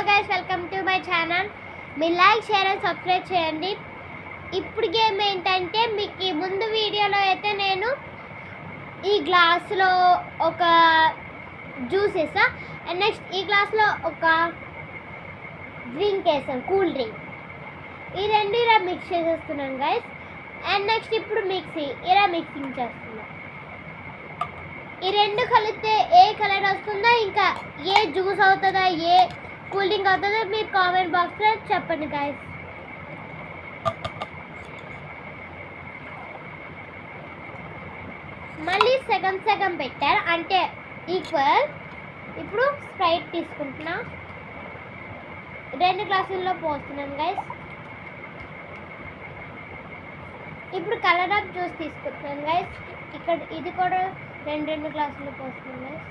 Guys, welcome to my channel. మీరు like, share and subscribe చేయండి. ఇప్పుడు గేమ్ ఏంటంటే, మీకు ముందు వీడియోలో అయితే నేను ఈ గ్లాస్లో ఒక జ్యూస్ వేసా, అండ్ నెక్స్ట్ ఈ గ్లాస్లో ఒక డ్రింక్ వేసాను, కూల్ డ్రింక్. ఈ రెండు ఇలా మిక్స్ చేసేస్తున్నాను గైస్. అండ్ నెక్స్ట్ ఇప్పుడు ఇలా మిక్సింగ్ చేస్తున్నాను. ఈ రెండు కలిపితే ఏ కలర్ వస్తుందో, ఇంకా ఏ జ్యూస్ అవుతుందా, ఏ కూల్ డ్రింక్ అవుతుందో మీరు కామెంట్ బాక్స్లో చెప్పండి గైస్. మళ్ళీ సగం పెట్టారు అంటే ఈక్వల్. ఇప్పుడు స్ప్రైట్ తీసుకుంటున్నా, 2 గ్లాసుల్లో పోస్తున్నాను గైస్. ఇప్పుడు కలర్ ఆఫ్ జ్యూస్ తీసుకుంటున్నాను గైస్. ఇక్కడ ఇది కూడా 2 గ్లాసుల్లో పోస్తున్నాను గైస్.